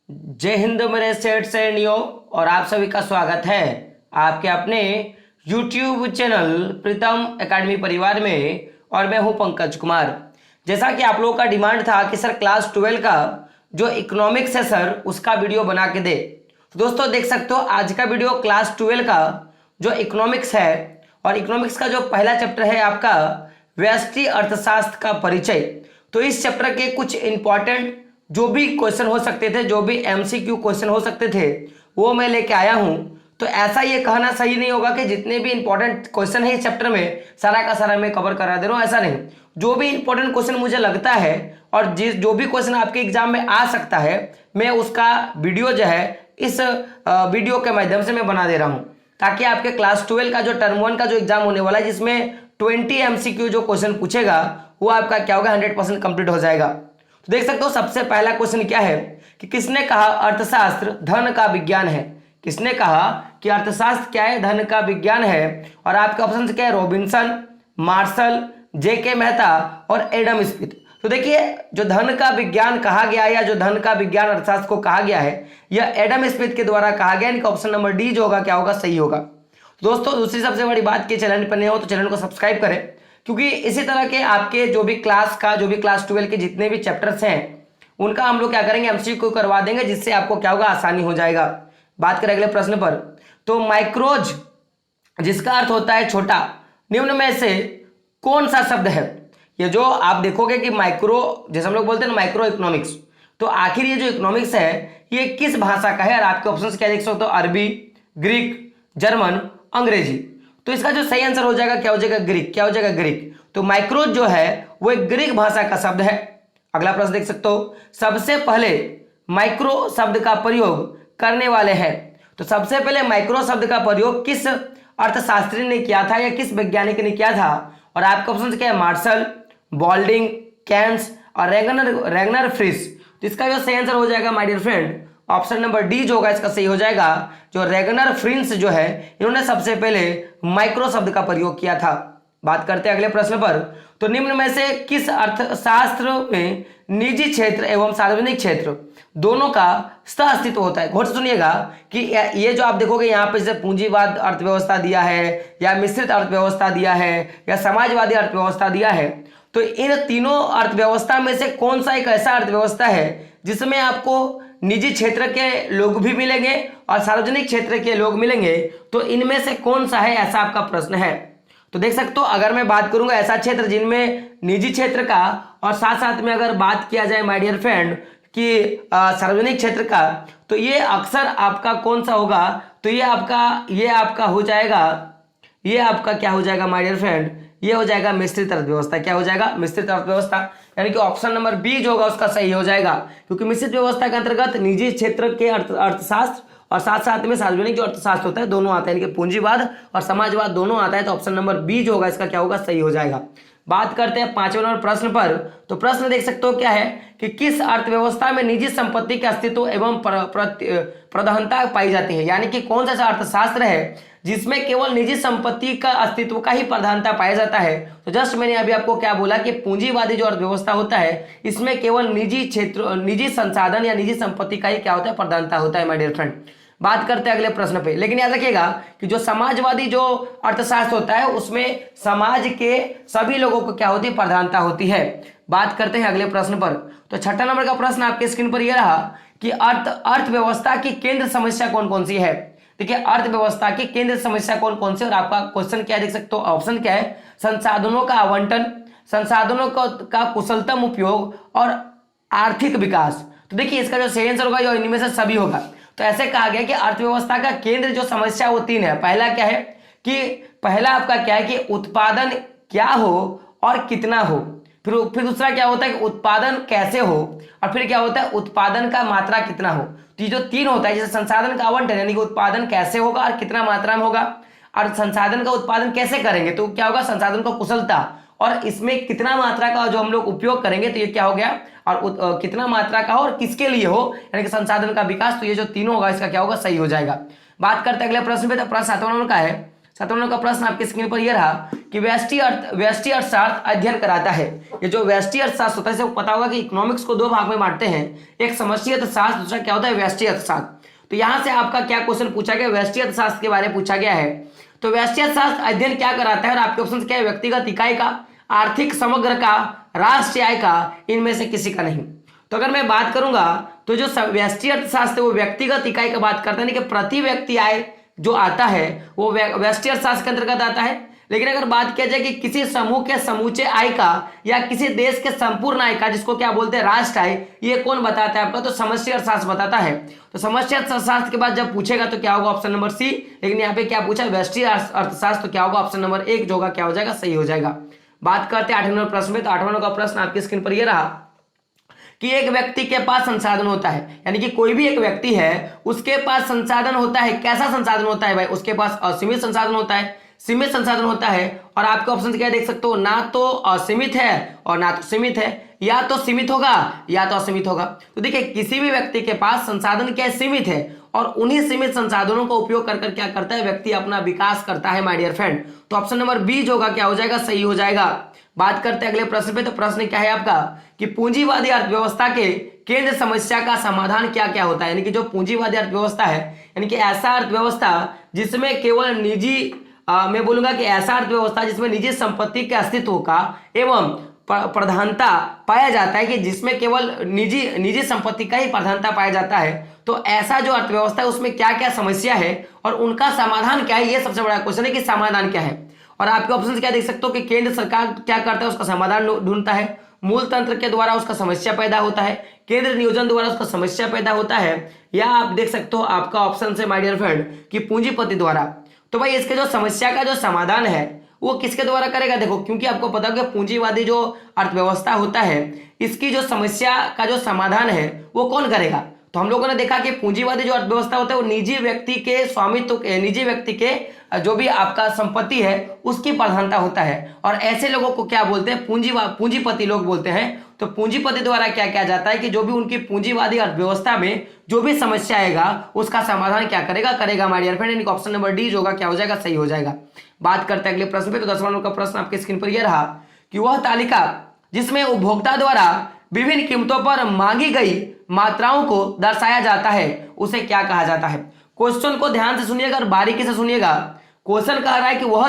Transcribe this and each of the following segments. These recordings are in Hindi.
जय हिंद मेरे सेठ सैनियों, और आप सभी का स्वागत है आपके अपने YouTube चैनल प्रीतम एकेडमी परिवार में। और मैं हूं पंकज कुमार। जैसा कि आप लोगों का डिमांड था कि सर क्लास 12 का जो इकोनॉमिक्स है सर उसका वीडियो बना के दे, तो दोस्तों देख सकते हो आज का वीडियो क्लास 12 का जो इकोनॉमिक्स है, और इकोनॉमिक्स का जो पहला चैप्टर है आपका व्यष्टि अर्थशास्त्र का परिचय। तो इस चैप्टर के कुछ इंपॉर्टेंट जो भी क्वेश्चन हो सकते थे, जो भी एमसीक्यू क्वेश्चन हो सकते थे, वो मैं लेके आया हूं। तो ऐसा ये कहना सही नहीं होगा कि जितने भी इंपॉर्टेंट क्वेश्चन है इस चैप्टर में सारा का सारा मैं कवर करा दे रहा हूं, ऐसा नहीं। जो भी इंपॉर्टेंट क्वेश्चन मुझे लगता है और जो भी क्वेश्चन आपके एग्जाम में आ सकता है, मैं उसका वीडियो जो है इस वीडियो के माध्यम से मैं बना दे रहा हूं, ताकि आपके क्लास 12 का जो टर्म 1 का जो एग्जाम होने वाला है, जिसमें 20 एमसीक्यू जो क्वेश्चन पूछेगा वो आपका क्या होगा, 100% कंप्लीट हो जाएगा। तो देख सकते हो सबसे पहला क्वेश्चन क्या है कि किसने कहा अर्थशास्त्र धन का विज्ञान है। किसने कहा कि अर्थशास्त्र क्या है, धन का विज्ञान है। और आपके ऑप्शन क्या है, रॉबिन्सन, मार्शल, जेके मेहता और एडम स्मिथ। तो देखिए जो धन का विज्ञान कहा गया है या जो धन का विज्ञान अर्थशास्त्र को कहा गया है, यह एडम स्मिथ के द्वारा कहा गया। इनका ऑप्शन नंबर डी जो होगा क्या होगा, सही होगा। दोस्तों दूसरी सबसे बड़ी बात कि चैनल पर नहीं हो तो चैनल को सब्सक्राइब करें, क्योंकि इसी तरह के आपके जो भी क्लास 12 के जितने भी चैप्टर्स हैं उनका हम लोग क्या करेंगे, एमसीक्यू करवा देंगे, जिससे आपको क्या होगा, आसानी हो जाएगा। बात करें अगले प्रश्न पर, तो माइक्रोज जिसका अर्थ होता है छोटा, निम्न में से कौन सा शब्द है। ये जो आप देखोगे कि माइक्रो, जैसे हम लोग बोलते हैं ना माइक्रो इकोनॉमिक्स, तो आखिर ये जो इकोनॉमिक्स है ये किस भाषा का है। और आपके ऑप्शन क्या देख सकते हो, अरबी, ग्रीक, जर्मन, अंग्रेजी। तो इसका जो सही आंसर हो जाएगा क्या हो जाएगा, ग्रीक। क्या हो जाएगा, ग्रीक। तो माइक्रोज जो है वो एक ग्रीक भाषा का शब्द है। अगला प्रश्न देख सकते हो, सबसे पहले माइक्रो शब्द का प्रयोग करने वाले हैं। तो सबसे पहले माइक्रो शब्द का प्रयोग किस अर्थशास्त्री ने किया था या किस वैज्ञानिक ने किया था। और आपके ऑप्शन क्या है, मार्शल, बॉल्डिंग, कैन्स और रेगनर फ्रिस। तो इसका जो सही आंसर हो जाएगा my dear friend, option number D जो होगा इसका सही हो जाएगा। जो रेगनर फ्रिंस जो है इन्होंने सबसे पहले माइक्रो शब्द का प्रयोग किया था। बात करते हैं अगले प्रश्न पर, तो निम्न में से किस अर्थशास्त्र में निजी क्षेत्र एवं सार्वजनिक क्षेत्र दोनों का सह अस्तित्व होता है। गौर से सुनिएगा कि ये जो आप देखोगे यहाँ पे जैसे पूंजीवाद अर्थव्यवस्था दिया है, या मिश्रित अर्थव्यवस्था दिया है, या समाजवादी अर्थव्यवस्था दिया है। तो इन तीनों अर्थव्यवस्था में से कौन सा एक ऐसा अर्थव्यवस्था है जिसमें आपको निजी क्षेत्र के लोग भी मिलेंगे और सार्वजनिक क्षेत्र के लोग मिलेंगे। तो इनमें से कौन सा है, ऐसा आपका प्रश्न है। तो देख सकते हो अगर मैं बात करूंगा ऐसा क्षेत्र जिनमें निजी क्षेत्र का और साथ साथ में अगर बात किया जाए माय डियर फ्रेंड कि सार्वजनिक क्षेत्र का, तो ये अक्सर आपका कौन सा होगा, तो ये आपका हो जाएगा, ये आपका क्या हो जाएगा माय डियर फ्रेंड, ये हो जाएगा मिश्रित अर्थव्यवस्था। क्या हो जाएगा, मिश्रित अर्थव्यवस्था। यानी कि ऑप्शन नंबर बी जो होगा उसका सही हो जाएगा, क्योंकि मिश्रित व्यवस्था के अंतर्गत निजी क्षेत्र के अर्थशास्त्र और साथ साथ में सार्वजनिक जो अर्थशास्त्र होता है दोनों आता है, यानी कि पूंजीवाद और समाजवाद दोनों आता है। तो ऑप्शन नंबर बी जो होगा इसका क्या होगा, सही हो जाएगा। बात करते हैं 5वें नंबर प्रश्न पर, तो प्रश्न देख सकते हो क्या है कि किस अर्थव्यवस्था में निजी संपत्ति के अस्तित्व एवं प्रधानता पाई जाती है। यानी कि कौन सा ऐसा अर्थशास्त्र है जिसमें केवल निजी संपत्ति का अस्तित्व का ही प्रधानता पाया जाता है। तो जस्ट मैंने अभी आपको क्या बोला कि पूंजीवादी जो अर्थव्यवस्था होता है इसमें केवल निजी क्षेत्र, निजी संसाधन या निजी संपत्ति का ही क्या होता है, प्रधानता होता है माय डियर फ्रेंड। बात करते हैं अगले प्रश्न पे, लेकिन याद रखिएगा कि जो समाजवादी जो अर्थशास्त्र होता है उसमें समाज के सभी लोगों को क्या होती है, प्रधानता होती है। बात करते हैं अगले प्रश्न पर, तो 6ठा नंबर का प्रश्न आपके स्क्रीन पर यह रहा कि अर्थव्यवस्था की केंद्र समस्या कौन कौन सी है। देखिए अर्थव्यवस्था की केंद्र समस्या कौन कौन सी, और आपका क्वेश्चन क्या देख सकते हो, ऑप्शन क्या है, संसाधनों का आवंटन, संसाधनों का कुशलतम उपयोग और आर्थिक विकास। तो देखिए इसका जो सही आंसर होगा जो इनमें से सभी होगा। तो ऐसे कहा गया कि अर्थव्यवस्था का केंद्र जो समस्या वो 3 है। पहला क्या है कि पहला आपका क्या है कि उत्पादन क्या हो और कितना हो, फिर दूसरा क्या होता है कि उत्पादन कैसे हो, और फिर क्या होता है उत्पादन का मात्रा कितना हो। तो ये जो 3 होता है, जैसे संसाधन का आवंटन यानी कि उत्पादन कैसे होगा और कितना मात्रा में होगा, और संसाधन का उत्पादन कैसे करेंगे तो क्या होगा, संसाधन का कुशलता, और इसमें कितना मात्रा का जो हम लोग उपयोग करेंगे तो ये क्या हो गया, और कितना मात्रा का हो और किसके लिए हो, यानी कि संसाधन का विकास। तो ये जो तीनों होगा इसका क्या होगा, सही हो जाएगा। बात करते हैं अगले प्रश्न पे, तो प्रश्न 7वां नंबर का है, 17 नंबर का प्रश्न आपकी स्क्रीन पर यह रहा कि व्यष्टि अर्थशास्त्र अध्ययन कराता है। ये जो व्यष्टि अर्थशास्त्र होता है, इसे पता होगा कि इकोनॉमिक्स को दो भाग में बांटते हैं, एक समष्टि अर्थशास्त्र, दूसरा क्या होता है व्यष्टि अर्थशास्त्र। तो यहां से आपका क्या क्वेश्चन पूछा गया, व्यष्टि अर्थशास्त्र के बारे में पूछा गया है। तो व्यष्टि अर्थशास्त्र अध्ययन क्या कराता है, और आपके ऑप्शन क्या है, व्यक्तिगत इकाई का, आर्थिक समग्र का, राष्ट्रीय आय का, इनमें से किसी का नहीं। तो अगर मैं बात करूंगा तो जो व्यष्टि अर्थशास्त्र वो व्यक्तिगत इकाई का बात करता है, कि प्रति व्यक्ति आय जो आता है वो व्यष्टि अर्थशास्त्र के अंतर्गत आता है। लेकिन अगर बात किया जाए कि किसी समूह के समूचे आय का या किसी देश के संपूर्ण आय का, जिसको क्या बोलते हैं राष्ट्र आय, ये कौन बताता है आपका, तो समष्टि अर्थशास्त्र बताता है। तो समष्टि अर्थशास्त्र के बाद जब पूछेगा तो क्या होगा, ऑप्शन नंबर सी। लेकिन यहाँ पे क्या पूछा, व्यष्टि अर्थशास्त्र, तो क्या होगा, ऑप्शन नंबर 1 जो होगा क्या हो जाएगा, सही हो जाएगा। बात करते हैं 8वें नंबर प्रश्न में। तो 8वें नंबर का प्रश्न आपकी स्क्रीन पर यह रहा कि एक व्यक्ति के पास संसाधन होता है, यानी कि कोई भी एक व्यक्ति है उसके पास संसाधन होता है। कैसा संसाधन होता है भाई, उसके पास असीमित संसाधन होता है, सीमित संसाधन होता है, और आपके ऑप्शन क्या देख सकते हो, ना तो असीमित है और ना तो सीमित है, या तो सीमित होगा या तो असीमित होगा। तो देखिए किसी भी व्यक्ति के पास संसाधन क्या सीमित है, और उन्हीं सीमित संसाधनों का उपयोग कर क्या करता है व्यक्ति, अपना विकास करता है माय डियर फ्रेंड। तो ऑप्शन नंबर बी जो होगा क्या हो जाएगा, सही हो जाएगा। बात करते हैं अगले प्रश्न पे। तो प्रश्न क्या है आपका कि पूंजीवादी अर्थव्यवस्था के केंद्र समस्या का समाधान क्या क्या होता है, यानी कि जो पूंजीवादी अर्थव्यवस्था है, यानी कि ऐसा अर्थव्यवस्था जिसमें केवल निजी मैं बोलूंगा कि ऐसा अर्थव्यवस्था जिसमें निजी संपत्ति के अस्तित्व का एवं प्रधानता पाया जाता है, कि जिसमें केवल निजी संपत्ति का ही प्रधानता पाया जाता है। तो ऐसा जो अर्थव्यवस्था है उसमें क्या क्या समस्या है और उनका समाधान क्या है, ये सबसे बड़ा क्वेश्चन है कि समाधान क्या है। और आपके ऑप्शन क्या देख सकते हो कि केंद्र सरकार क्या करता है, उसका समाधान ढूंढता है, मूल तंत्र के द्वारा उसका समस्या पैदा होता है, केंद्र नियोजन द्वारा उसका समस्या पैदा होता है, या आप देख सकते हो आपका ऑप्शन से माय डियर फ्रेंड कि पूंजीपति द्वारा। तो भाई इसके जो समस्या का जो समाधान है वो किसके द्वारा करेगा, देखो क्योंकि आपको पता होगा पूंजीवादी जो अर्थव्यवस्था होता है इसकी जो समस्या का जो समाधान है वो कौन करेगा। तो हम लोगों ने देखा कि पूंजीवादी जो अर्थव्यवस्था होता है वो निजी व्यक्ति के स्वामित्व, निजी व्यक्ति के जो भी आपका संपत्ति है उसकी प्रधानता होता है, और ऐसे लोगों को क्या बोलते हैं, पूंजीपति लोग बोलते हैं। तो पूंजीपति द्वारा क्या किया जाता है कि जो भी उनकी पूंजीवादी अर्थव्यवस्था में जो भी समस्या आएगा उसका समाधान क्या करेगा my dear friend. Option number D जो होगा क्या हो जाएगा, सही हो जाएगा। बात करते हैं अगले प्रश्न पे। तो 10वां नंबर का प्रश्न आपके स्क्रीन पर यह रहा कि वह तालिका जिसमें उपभोक्ता द्वारा विभिन्न कीमतों पर मांगी गई मात्राओं को दर्शाया जाता है उसे क्या कहा जाता है। क्वेश्चन को ध्यान से सुनिएगा और बारीकी से सुनिएगा। क्वेश्चन कह रहा है कि वह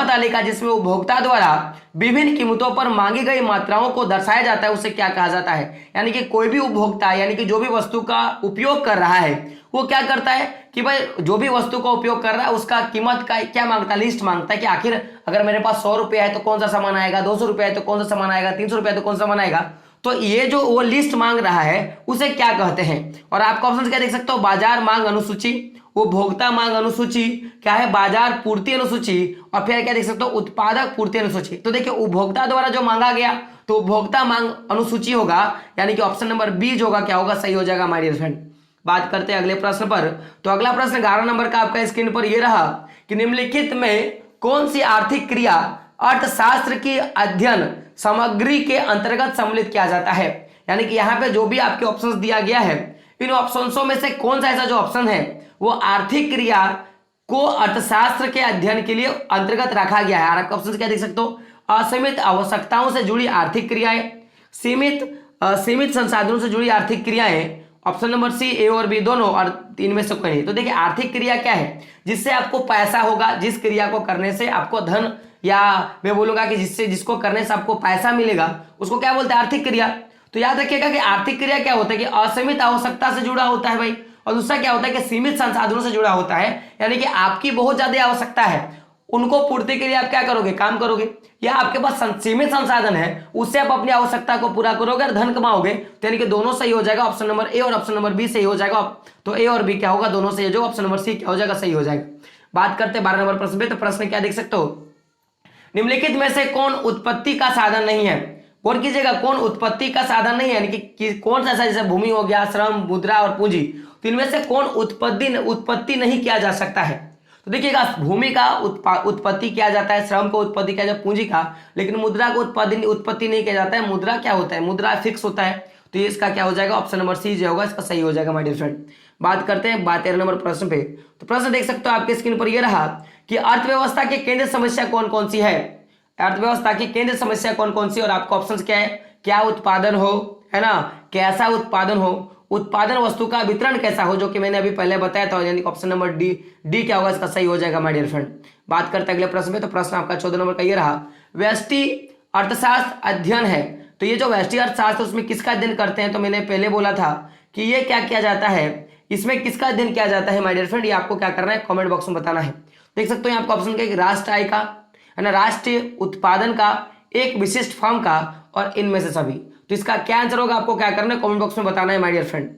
तालिका जिसमें उपभोक्ता द्वारा विभिन्न कीमतों पर मांगी गई मात्राओं को दर्शाया जाता है उसे क्या कहा जाता है। यानी कि कोई भी उपभोक्ता, यानी कि जो भी वस्तु का उपयोग कर रहा है वो क्या करता है कि भाई जो भी वस्तु का उपयोग कर रहा है उसका कीमत का क्या मांगता है, लिस्ट मांगता है कि आखिर अगर मेरे पास 100 रुपये है तो कौन सा सामान आएगा, 200 रुपये है तो कौन सा सामान आएगा, 300 रुपये है तो कौन सा सामान आएगा। तो ये जो वो लिस्ट मांग रहा है उसे क्या कहते हैं। और आपका ऑप्शन क्या देख सकते हो, बाजार मांग अनुसूची, उपभोक्ता मांग अनुसूची, क्या है बाजार पूर्ति अनुसूची, और फिर क्या देख सकते हो उत्पादक पूर्ति अनुसूची। तो देखिए उपभोक्ता द्वारा जो मांगा गया तो उपभोक्ता मांग अनुसूची होगा, यानी कि ऑप्शन नंबर बी जो होगा क्या होगा, सही हो जाएगा माय डियर फ्रेंड। बात करते हैं अगले प्रश्न पर। तो अगला प्रश्न 11 नंबर का आपका स्क्रीन पर यह रहा कि निम्नलिखित में कौन सी आर्थिक क्रिया अर्थशास्त्र की अध्ययन सामग्री के अंतर्गत सम्मिलित किया जाता है। यानी कि यहाँ पे जो भी आपके ऑप्शंस दिया गया है इन ऑप्शंसों में से कौन सा ऐसा जो ऑप्शन है वो आर्थिक क्रिया को अर्थशास्त्र के अध्ययन के लिए अंतर्गत रखा गया है। आपका ऑप्शन क्या देख सकते हो, असीमित आवश्यकताओं से जुड़ी आर्थिक क्रियाएं, सीमित संसाधनों से जुड़ी आर्थिक क्रियाएं, ऑप्शन नंबर सी ए और बी दोनों, और इनमें से कोई नहीं। तो देखिए आर्थिक क्रिया क्या है, जिससे आपको पैसा होगा, जिस क्रिया को करने से आपको धन, या मैं बोलूंगा कि जिसको करने से आपको पैसा मिलेगा उसको क्या बोलते हैं, आर्थिक क्रिया। तो याद रखिएगा कि आर्थिक क्रिया क्या होता है कि असीमित आवश्यकता से जुड़ा होता है भाई, और दूसरा क्या होता है कि सीमित संसाधनों से जुड़ा होता है। यानी कि आपकी बहुत ज्यादा आवश्यकता है, उनको पूर्ति के लिए आप क्या करोगे, काम करोगे, या आपके पास सीमित संसाधन है उससे आप अपनी आवश्यकता को पूरा करोगे और धन कमाओगे। तो यानी कि दोनों सही हो जाएगा, ऑप्शन नंबर ए और ऑप्शन नंबर बी सही हो जाएगा। तो ए और बी क्या होगा, दोनों सही हो जाएगा, ऑप्शन नंबर सी क्या हो जाएगा, सही हो जाएगा। बात करते हैं 12 नंबर प्रश्न पे। तो प्रश्न क्या देख सकते हो, निम्नलिखित में से कौन उत्पत्ति का साधन नहीं है। कौन कीजिएगा, कौन उत्पत्ति का साधन नहीं है, यानी कि कौन सा ऐसा, जैसे भूमि हो गया, श्रम, मुद्रा और पूंजी, तो इनमें से कौन उत्पत्ति नहीं किया जा सकता है। तो देखिएगा भूमि का उत्पत्ति किया जाता है, श्रम को उत्पत्ति किया जाता है, पूंजी का, लेकिन मुद्रा को उत्पत्ति नहीं किया जाता है। मुद्रा क्या होता है, मुद्रा फिक्स होता है। तो ये इसका क्या हो जाएगा, ऑप्शन नंबर सी जो होगा इसका सही हो जाएगा माय डियर फ्रेंड। बात करते हैं 72 नंबर प्रश्न पे। तो प्रश्न देख सकते हो आपके स्क्रीन पर ये रहा कि अर्थव्यवस्था की केंद्र समस्या कौन कौन सी है। अर्थव्यवस्था की केंद्र समस्या कौन कौन सी, और आपको ऑप्शंस क्या है, क्या उत्पादन हो, है ना, कैसा उत्पादन हो, उत्पादन वस्तु का वितरण कैसा हो, जो कि मैंने अभी पहले बताया था, यानी ऑप्शन नंबर डी क्या होगा इसका सही हो जाएगा माय डियर फ्रेंड। बात करते हैं अगले प्रश्न में। तो प्रश्न आपका 14 नंबर का ये रहा, व्यष्टि अर्थशास्त्र अध्ययन है। तो ये जो व्यष्टि अर्थशास्त्र उसमें किसका अध्ययन करते हैं, तो मैंने पहले बोला था कि ये क्या किया जाता है, इसमें किसका अध्ययन किया जाता है माय डियर फ्रेंड, ये आपको क्या करना है कमेंट बॉक्स में बताना है। देख सकते हो यहाँ आपको ऑप्शन क्या, राष्ट्र आय का, है ना, राष्ट्रीय उत्पादन का, एक विशिष्ट फर्म का, और इनमें से सभी। तो इसका क्या आंसर होगा आपको क्या करना है कमेंट बॉक्स में बताना है माय डियर फ्रेंड,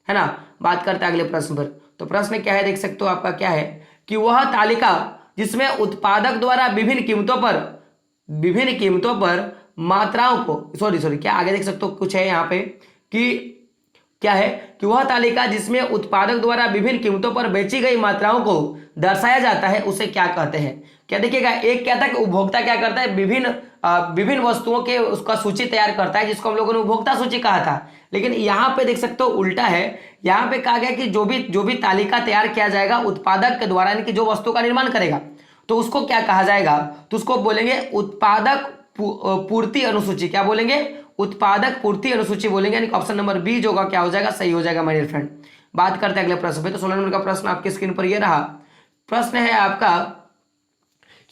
है ना। बात करते हैं अगले प्रश्न पर। तो प्रश्न क्या है, देख सकते हो आपका क्या है कि वह तालिका जिसमें उत्पादक द्वारा विभिन्न कीमतों पर मात्राओं को, सॉरी क्या आगे देख सकते हो कुछ है यहाँ पे कि क्या है कि वह तालिका जिसमें उत्पादक द्वारा विभिन्न कीमतों पर बेची गई मात्राओं को दर्शाया जाता है उसे क्या कहते हैं। क्या देखिएगा, एक क्या था कि उपभोक्ता क्या करता है, विभिन्न वस्तुओं के उसका सूची तैयार करता है, जिसको हम लोगों ने उपभोक्ता सूची कहा था। लेकिन यहाँ पे देख सकते हो उल्टा है, यहाँ पे कहा गया कि जो भी तालिका तैयार किया जाएगा उत्पादक के द्वारा, यानी कि जो वस्तु का निर्माण करेगा, तो उसको क्या कहा जाएगा, तो उसको बोलेंगे उत्पादक पूर्ति अनुसूची। क्या बोलेंगे, उत्पादक पूर्ति अनुसूची बोलेंगे, यानी ऑप्शन नंबर बी जो होगा क्या हो जाएगा, सही हो जाएगा माय डियर फ्रेंड। बात करते हैं अगले प्रश्न पे। तो 16 नंबर का प्रश्न आपकी स्क्रीन पर यह रहा, प्रश्न है आपका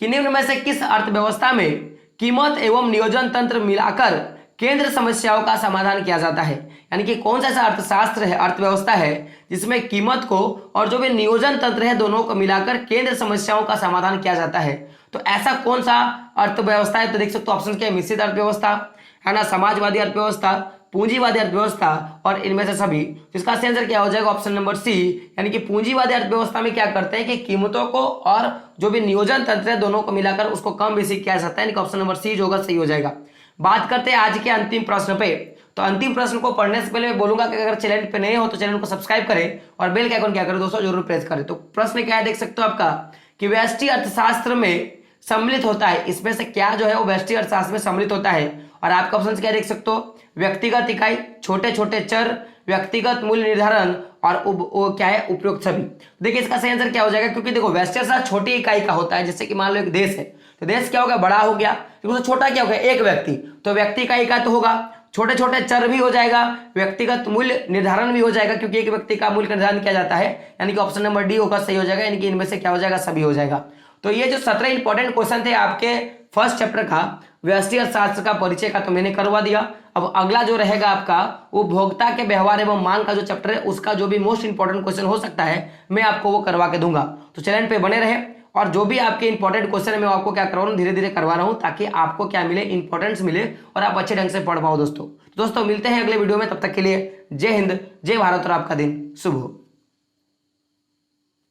कि निम्न में से किस अर्थव्यवस्था में कीमत एवं नियोजन तंत्र मिलाकर केंद्र समस्याओं का समाधान किया जाता है। यानी कि कौन सा ऐसा अर्थशास्त्र है, अर्थव्यवस्था है जिसमें कीमत को और जो भी नियोजन तंत्र है दोनों को मिलाकर केंद्र समस्याओं का समाधान किया जाता है। तो ऐसा कौन सा अर्थव्यवस्था है, तो देख सकते हो ऑप्शन क्या है, मिश्रित अर्थव्यवस्था, है ना, समाजवादी अर्थव्यवस्था, पूंजीवादी अर्थव्यवस्था, और इनमें से सभी। तो इसका आंसर क्या हो जाएगा, ऑप्शन नंबर सी, यानी कि पूंजीवादी अर्थव्यवस्था में क्या करते हैं कि कीमतों को और जो भी नियोजन तंत्र है दोनों को मिलाकर उसको कम बेसी किया जाता है, यानी कि ऑप्शन नंबर सी जो होगा सही हो जाएगा। बात करते हैं आज के अंतिम प्रश्न पे। तो अंतिम प्रश्न को पढ़ने से पहले मैं बोलूंगा कि अगर चैनल पे नए हो तो चैनल को सब्सक्राइब करें और बेल के आइकन क्या करें दोस्तों जरूर प्रेस करें। तो प्रश्न क्या है, देख सकते हो आपका कि व्यष्टि अर्थशास्त्र में सम्मिलित होता है, इसमें से क्या जो है वो व्यष्टि अर्थशास्त्र में सम्मिलित होता है। और आपका ऑप्शन क्या देख सकते हो, व्यक्तिगत इकाई, छोटे छोटे चर, व्यक्तिगत मूल्य निर्धारण, और वो क्या है, उपयुक्त सभी। देखिए इसका सही आंसर क्या हो जाएगा, क्योंकि देखो व्यष्टि अर्थशास्त्र छोटी इकाई का होता है, जैसे कि मान लो एक देश है, तो देश क्या होगा, बड़ा हो गया, तो छोटा क्या हो गया, एक व्यक्ति, तो व्यक्ति का इकाई तो होगा, छोटे छोटे चर भी हो जाएगा, व्यक्तिगत मूल्य निर्धारण भी हो जाएगा, क्योंकि एक व्यक्ति का मूल्य निर्धारण किया जाता है, यानी कि ऑप्शन नंबर डी होगा सही हो जाएगा, यानी कि इनमें से क्या हो जाएगा, सभी हो जाएगा। तो ये जो 17 इंपॉर्टेंट क्वेश्चन थे आपके फर्स्ट चैप्टर का व्यष्टि अर्थशास्त्र का परिचय का, तो मैंने करवा दिया। अब अगला जो रहेगा आपका उपभोक्ता के व्यवहार एवं मांग का जो चैप्टर है उसका जो भी मोस्ट इंपॉर्टेंट क्वेश्चन हो सकता है मैं आपको वो करवा के दूंगा। तो चैनल पे बने रहे, और जो भी आपके इंपॉर्टेंट क्वेश्चन है मैं आपको क्या करवा रहा हूँ, धीरे धीरे करवा रहा हूँ, ताकि आपको क्या मिले, इंपॉर्टेंस मिले और आप अच्छे ढंग से पढ़ पाओ दोस्तों। मिलते हैं अगले वीडियो में, तब तक के लिए जय हिंद, जय भारत और आपका दिन शुभ हो।